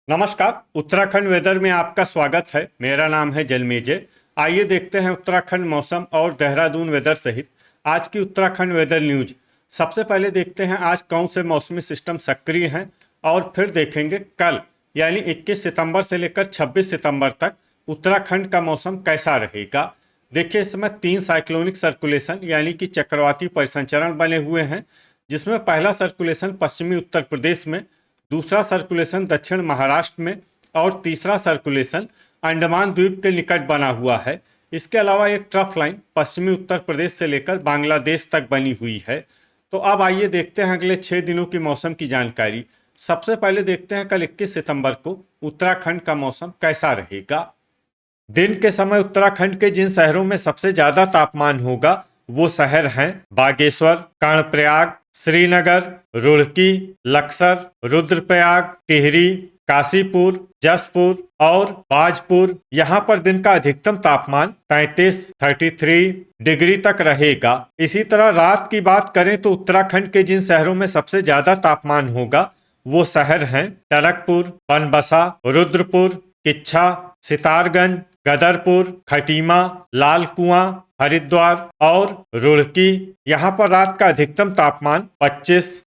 नमस्कार। उत्तराखंड वेदर में आपका स्वागत है। मेरा नाम है जलमेजय। आइए देखते हैं उत्तराखंड मौसम और देहरादून वेदर सहित आज की उत्तराखंड वेदर न्यूज। सबसे पहले देखते हैं आज कौन से मौसमी सिस्टम सक्रिय हैं और फिर देखेंगे कल यानी 21 सितंबर से लेकर 26 सितंबर तक उत्तराखंड का मौसम कैसा रहेगा। देखिए, इस समय 3 साइक्लोनिक सर्कुलेशन यानी कि चक्रवाती परिसंचरण बने हुए हैं, जिसमें पहला सर्कुलेशन पश्चिमी उत्तर प्रदेश में, दूसरा सर्कुलेशन दक्षिण महाराष्ट्र में और तीसरा सर्कुलेशन अंडमान द्वीप के निकट बना हुआ है। इसके अलावा एक ट्रफ लाइन पश्चिमी उत्तर प्रदेश से लेकर बांग्लादेश तक बनी हुई है। तो अब आइए देखते हैं अगले 6 दिनों की मौसम की जानकारी। सबसे पहले देखते हैं कल 21 सितंबर को उत्तराखंड का मौसम कैसा रहेगा। दिन के समय उत्तराखंड के जिन शहरों में सबसे ज्यादा तापमान होगा वो शहर हैं बागेश्वर, कर्णप्रयाग, श्रीनगर, रुड़की, लक्सर, रुद्रप्रयाग, टिहरी, काशीपुर, जसपुर और बाजपुर। यहाँ पर दिन का अधिकतम तापमान 33 डिग्री तक रहेगा। इसी तरह रात की बात करें तो उत्तराखंड के जिन शहरों में सबसे ज्यादा तापमान होगा वो शहर हैं टनकपुर, बनबसा, रुद्रपुर, किच्छा, सितारगंज, गदरपुर, खटीमा, लाल कुआं, हरिद्वार और रुड़की। यहाँ पर रात का अधिकतम तापमान 25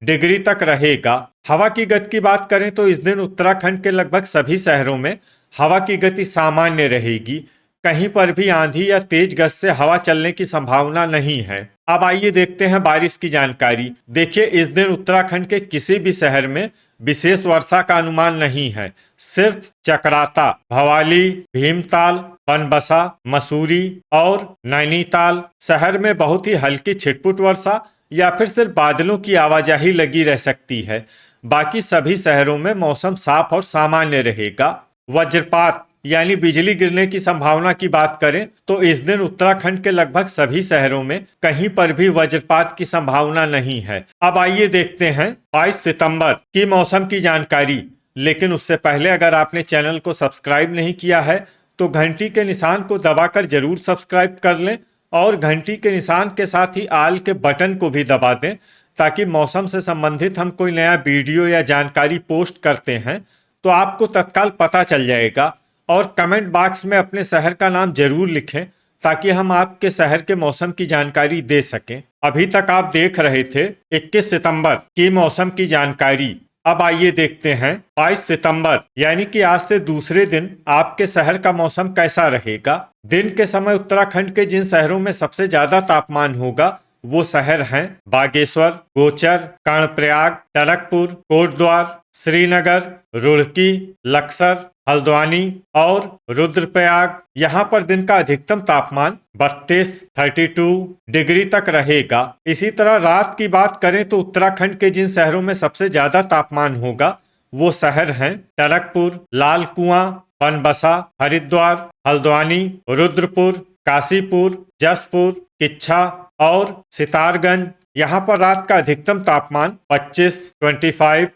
डिग्री तक रहेगा। हवा की गति की बात करें तो इस दिन उत्तराखंड के लगभग सभी शहरों में हवा की गति सामान्य रहेगी। कहीं पर भी आंधी या तेज गति से हवा चलने की संभावना नहीं है। अब आइए देखते हैं बारिश की जानकारी। देखिए, इस दिन उत्तराखंड के किसी भी शहर में विशेष वर्षा का अनुमान नहीं है। सिर्फ चकराता, भवाली, भीमताल, बनबसा, मसूरी और नैनीताल शहर में बहुत ही हल्की छिटपुट वर्षा या फिर सिर्फ बादलों की आवाजाही लगी रह सकती है। बाकी सभी शहरों में मौसम साफ और सामान्य रहेगा। वज्रपात यानी बिजली गिरने की संभावना की बात करें तो इस दिन उत्तराखंड के लगभग सभी शहरों में कहीं पर भी वज्रपात की संभावना नहीं है। अब आइए देखते हैं 22 सितंबर की मौसम की जानकारी। लेकिन उससे पहले अगर आपने चैनल को सब्सक्राइब नहीं किया है तो घंटी के निशान को दबाकर जरूर सब्सक्राइब कर लें और घंटी के निशान के साथ ही आल के बटन को भी दबा दें, ताकि मौसम से संबंधित हम कोई नया वीडियो या जानकारी पोस्ट करते हैं तो आपको तत्काल पता चल जाएगा। और कमेंट बॉक्स में अपने शहर का नाम जरूर लिखें ताकि हम आपके शहर के मौसम की जानकारी दे सकें। अभी तक आप देख रहे थे 21 सितंबर की मौसम की जानकारी। अब आइए देखते हैं 22 सितंबर यानी कि आज से दूसरे दिन आपके शहर का मौसम कैसा रहेगा। दिन के समय उत्तराखंड के जिन शहरों में सबसे ज्यादा तापमान होगा वो शहर हैं बागेश्वर, गोचर, कर्णप्रयाग, टनकपुर, कोटद्वार, श्रीनगर, रुड़की, लक्सर, हल्द्वानी और रुद्रप्रयाग। यहाँ पर दिन का अधिकतम तापमान 32 डिग्री तक रहेगा। इसी तरह रात की बात करें तो उत्तराखंड के जिन शहरों में सबसे ज्यादा तापमान होगा वो शहर हैं टनकपुर, लाल कुआं, बनबसा, हरिद्वार, हल्द्वानी, रुद्रपुर, काशीपुर, जसपुर, किच्छा और सितारगंज। यहाँ पर रात का अधिकतम तापमान 25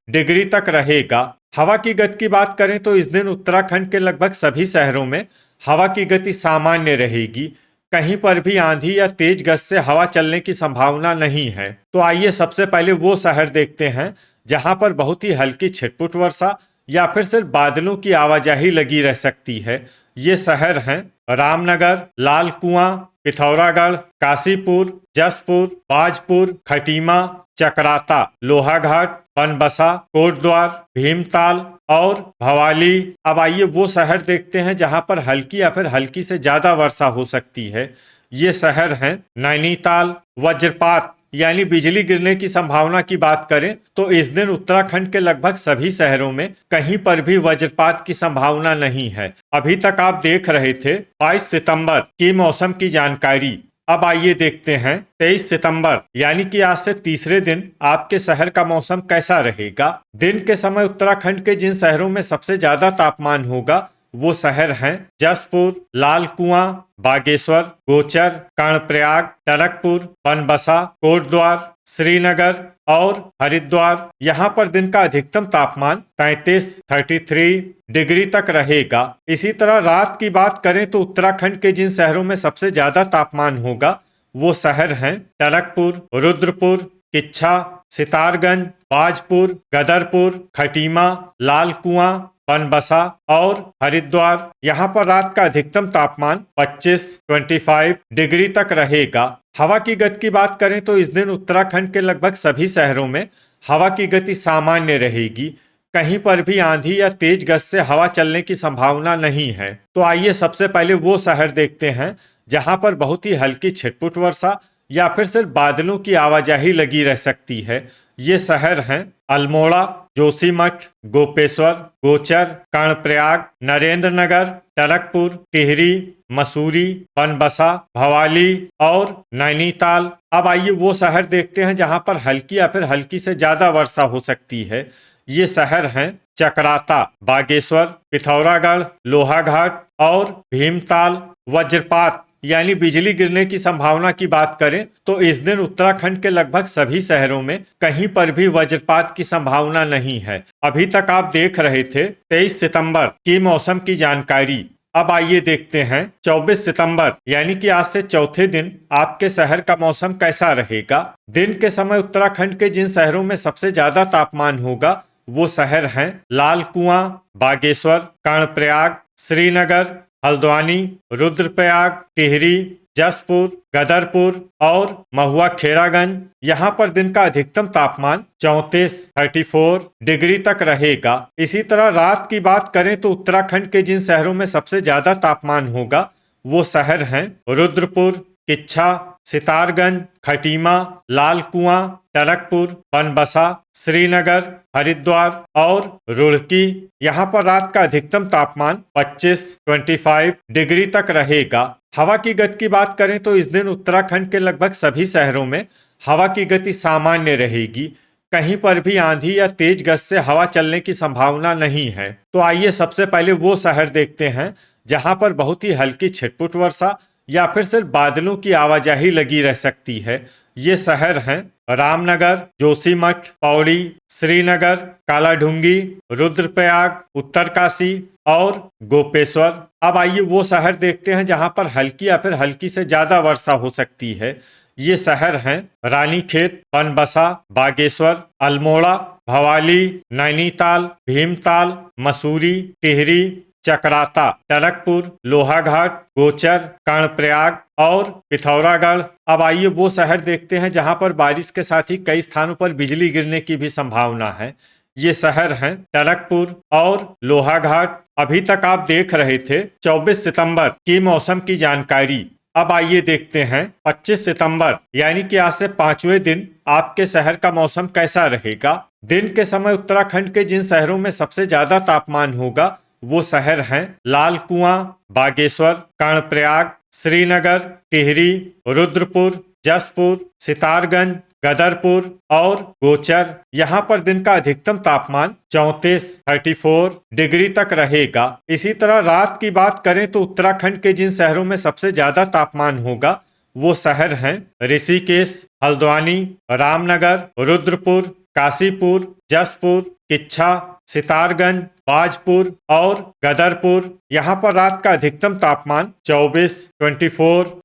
डिग्री तक रहेगा। हवा की गति की बात करें तो इस दिन उत्तराखंड के लगभग सभी शहरों में हवा की गति सामान्य रहेगी। कहीं पर भी आंधी या तेज गति से हवा चलने की संभावना नहीं है। तो आइए सबसे पहले वो शहर देखते हैं जहां पर बहुत ही हल्की छिटपुट वर्षा या फिर सिर्फ बादलों की आवाजाही लगी रह सकती है। ये शहर हैं रामनगर, लाल कुआं, पिथौरागढ़, काशीपुर, जसपुर, बाजपुर, खटीमा, चकराता, लोहाघाट, बनबसा, कोटद्वार, भीमताल और भवाली। अब आइए वो शहर देखते हैं जहां पर हल्की या फिर हल्की से ज्यादा वर्षा हो सकती है। ये शहर हैं नैनीताल। वज्रपात यानी बिजली गिरने की संभावना की बात करें तो इस दिन उत्तराखंड के लगभग सभी शहरों में कहीं पर भी वज्रपात की संभावना नहीं है। अभी तक आप देख रहे थे 22 सितंबर की मौसम की जानकारी। अब आइए देखते हैं 23 सितंबर यानी कि आज से तीसरे दिन आपके शहर का मौसम कैसा रहेगा। दिन के समय उत्तराखंड के जिन शहरों में सबसे ज्यादा तापमान होगा वो शहर हैं जसपुर, लाल कुआं, बागेश्वर, गोचर, कर्णप्रयाग, टनकपुर, बनबसा, कोटद्वार, श्रीनगर और हरिद्वार। यहाँ पर दिन का अधिकतम तापमान 33 डिग्री तक रहेगा। इसी तरह रात की बात करें तो उत्तराखंड के जिन शहरों में सबसे ज्यादा तापमान होगा वो शहर हैं टनकपुर, रुद्रपुर, किच्छा, सितारगंज, बाजपुर, गदरपुर, खटीमा, लाल कुआं, बनबसा और हरिद्वार। यहाँ पर रात का अधिकतम तापमान 25 डिग्री तक रहेगा। हवा की गति की बात करें तो इस दिन उत्तराखंड के लगभग सभी शहरों में हवा की गति सामान्य रहेगी। कहीं पर भी आंधी या तेज गति से हवा चलने की संभावना नहीं है। तो आइए सबसे पहले वो शहर देखते हैं जहां पर बहुत ही हल्की छिटपुट वर्षा या फिर सिर्फ बादलों की आवाजाही लगी रह सकती है। ये शहर हैं अल्मोड़ा, जोशीमठ, गोपेश्वर, गोचर, कर्णप्रयाग, नरेंद्र नगर, टनकपुर, टिहरी, मसूरी, बनबसा, भवाली और नैनीताल। अब आइए वो शहर देखते हैं जहां पर हल्की या फिर हल्की से ज्यादा वर्षा हो सकती है। ये शहर हैं चकराता, बागेश्वर, पिथौरागढ़, लोहाघाट और भीमताल। वज्रपात यानी बिजली गिरने की संभावना की बात करें तो इस दिन उत्तराखंड के लगभग सभी शहरों में कहीं पर भी वज्रपात की संभावना नहीं है। अभी तक आप देख रहे थे 23 सितंबर की मौसम की जानकारी। अब आइए देखते हैं 24 सितंबर यानी कि आज से चौथे दिन आपके शहर का मौसम कैसा रहेगा। दिन के समय उत्तराखंड के जिन शहरों में सबसे ज्यादा तापमान होगा वो शहर हैं लाल कुआं, बागेश्वर, कर्णप्रयाग, श्रीनगर, हल्द्वानी, रुद्रप्रयाग, टिहरी, जसपुर, गदरपुर और महुआ खेरागंज। यहाँ पर दिन का अधिकतम तापमान 34 डिग्री तक रहेगा। इसी तरह रात की बात करें तो उत्तराखंड के जिन शहरों में सबसे ज्यादा तापमान होगा वो शहर हैं रुद्रपुर, किच्छा, सितारगंज, खटीमा, लाल कुआं, टनकपुर, बनबसा, श्रीनगर, हरिद्वार और रुड़की। यहाँ पर रात का अधिकतम तापमान 25 डिग्री तक रहेगा। हवा की गति की बात करें तो इस दिन उत्तराखंड के लगभग सभी शहरों में हवा की गति सामान्य रहेगी। कहीं पर भी आंधी या तेज गति से हवा चलने की संभावना नहीं है। तो आइए सबसे पहले वो शहर देखते हैं जहां पर बहुत ही हल्की छिटपुट वर्षा या फिर सिर्फ बादलों की आवाजाही लगी रह सकती है। ये शहर हैं रामनगर, जोशीमठ, पौड़ी, श्रीनगर, कालाढूंगी, रुद्रप्रयाग, उत्तरकाशी और गोपेश्वर। अब आइए वो शहर देखते हैं जहां पर हल्की या फिर हल्की से ज्यादा वर्षा हो सकती है। ये शहर हैं रानीखेत, बनबसा, बागेश्वर, अल्मोड़ा, भवाली, नैनीताल, भीमताल, मसूरी, टिहरी, चकराता, टनकपुर, लोहाघाट, गोचर, कर्णप्रयाग और पिथौरागढ़। अब आइए वो शहर देखते हैं जहां पर बारिश के साथ ही कई स्थानों पर बिजली गिरने की भी संभावना है। ये शहर हैं टनकपुर और लोहाघाट। अभी तक आप देख रहे थे 24 सितंबर की मौसम की जानकारी। अब आइए देखते हैं 25 सितंबर यानी कि आज से 5वें दिन आपके शहर का मौसम कैसा रहेगा। दिन के समय उत्तराखंड के जिन शहरों में सबसे ज्यादा तापमान होगा वो शहर हैं लाल कुआं, बागेश्वर, कर्णप्रयाग, श्रीनगर, टिहरी, रुद्रपुर, जसपुर, सितारगंज, गदरपुर और गोचर। यहाँ पर दिन का अधिकतम तापमान 34 डिग्री तक रहेगा। इसी तरह रात की बात करें तो उत्तराखंड के जिन शहरों में सबसे ज्यादा तापमान होगा वो शहर हैं ऋषिकेश, हल्द्वानी, रामनगर, रुद्रपुर, काशीपुर, जसपुर, किच्छा, सितारगंज, बाजपुर और गदरपुर। यहाँ पर रात का अधिकतम तापमान 24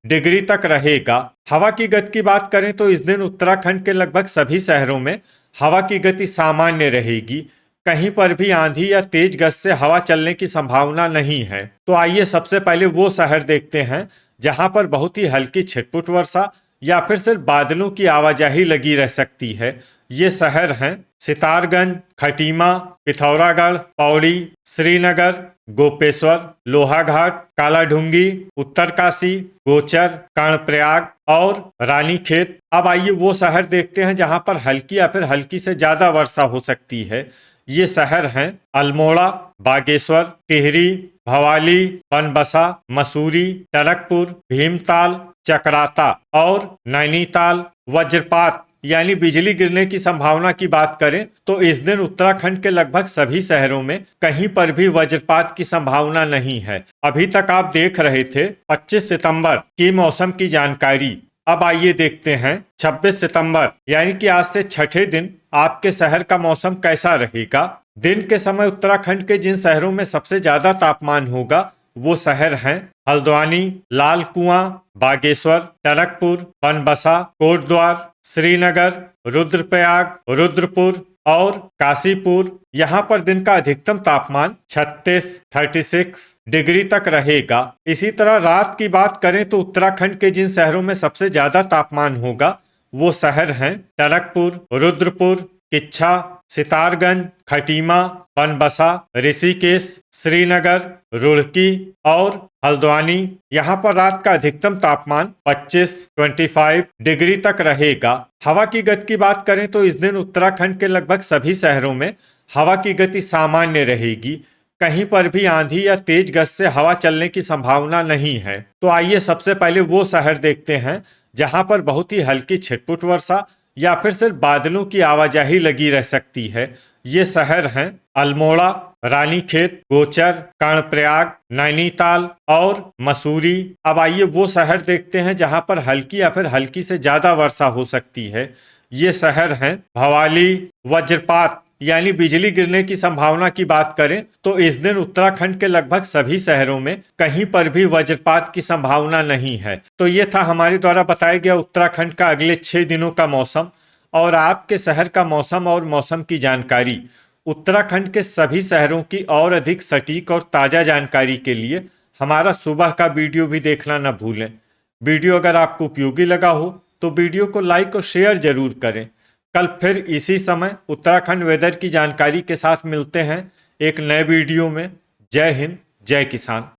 डिग्री तक रहेगा। हवा की गति की बात करें तो इस दिन उत्तराखंड के लगभग सभी शहरों में हवा की गति सामान्य रहेगी। कहीं पर भी आंधी या तेज गति से हवा चलने की संभावना नहीं है। तो आइए सबसे पहले वो शहर देखते हैं जहां पर बहुत ही हल्की छिटपुट वर्षा या फिर सिर्फ बादलों की आवाजाही लगी रह सकती है। ये शहर हैं सितारगंज, खटीमा, पिथौरागढ़, पौड़ी, श्रीनगर, गोपेश्वर, लोहाघाट, कालाढूंगी, उत्तरकाशी, गोचर, कर्णप्रयाग और रानीखेत। अब आइए वो शहर देखते हैं जहां पर हल्की या फिर हल्की से ज्यादा वर्षा हो सकती है। ये शहर हैं अल्मोड़ा, बागेश्वर, टिहरी, भवाली, बनबसा, मसूरी, टनकपुर, भीमताल, चकराता और नैनीताल। वज्रपात यानी बिजली गिरने की संभावना की बात करें तो इस दिन उत्तराखंड के लगभग सभी शहरों में कहीं पर भी वज्रपात की संभावना नहीं है। अभी तक आप देख रहे थे 25 सितंबर की मौसम की जानकारी। अब आइए देखते हैं 26 सितंबर यानी कि आज से छठे दिन आपके शहर का मौसम कैसा रहेगा। दिन के समय उत्तराखंड के जिन शहरों में सबसे ज्यादा तापमान होगा वो शहर हैं हल्द्वानी, लाल कुआं, बागेश्वर, टनकपुर, बनबसा, कोटद्वार, श्रीनगर, रुद्रप्रयाग, रुद्रपुर और काशीपुर, यहाँ पर दिन का अधिकतम तापमान 36 डिग्री तक रहेगा। इसी तरह रात की बात करें तो उत्तराखंड के जिन शहरों में सबसे ज्यादा तापमान होगा वो शहर हैं टनकपुर, रुद्रपुर, किच्छा, सितारगंज, खटीमा, पनबसा, ऋषिकेश, श्रीनगर, रुड़की और हल्द्वानी। यहाँ पर रात का अधिकतम तापमान 25 डिग्री तक रहेगा। हवा की गति की बात करें तो इस दिन उत्तराखंड के लगभग सभी शहरों में हवा की गति सामान्य रहेगी। कहीं पर भी आंधी या तेज गति से हवा चलने की संभावना नहीं है। तो आइए सबसे पहले वो शहर देखते हैं जहां पर बहुत ही हल्की छिटपुट वर्षा या फिर सिर्फ बादलों की आवाजाही लगी रह सकती है। ये शहर हैं अल्मोड़ा, रानीखेत, गोचर, कर्णप्रयाग, नैनीताल और मसूरी। अब आइए वो शहर देखते हैं जहां पर हल्की या फिर हल्की से ज्यादा वर्षा हो सकती है। ये शहर हैं भवाली। वज्रपात यानी बिजली गिरने की संभावना की बात करें तो इस दिन उत्तराखंड के लगभग सभी शहरों में कहीं पर भी वज्रपात की संभावना नहीं है। तो ये था हमारे द्वारा बताया गया उत्तराखंड का अगले 6 दिनों का मौसम और आपके शहर का मौसम और मौसम की जानकारी। उत्तराखंड के सभी शहरों की और अधिक सटीक और ताज़ा जानकारी के लिए हमारा सुबह का वीडियो भी देखना न भूलें। वीडियो अगर आपको उपयोगी लगा हो तो वीडियो को लाइक और शेयर जरूर करें। कल फिर इसी समय उत्तराखंड वेदर की जानकारी के साथ मिलते हैं एक नए वीडियो में। जय हिंद, जय किसान।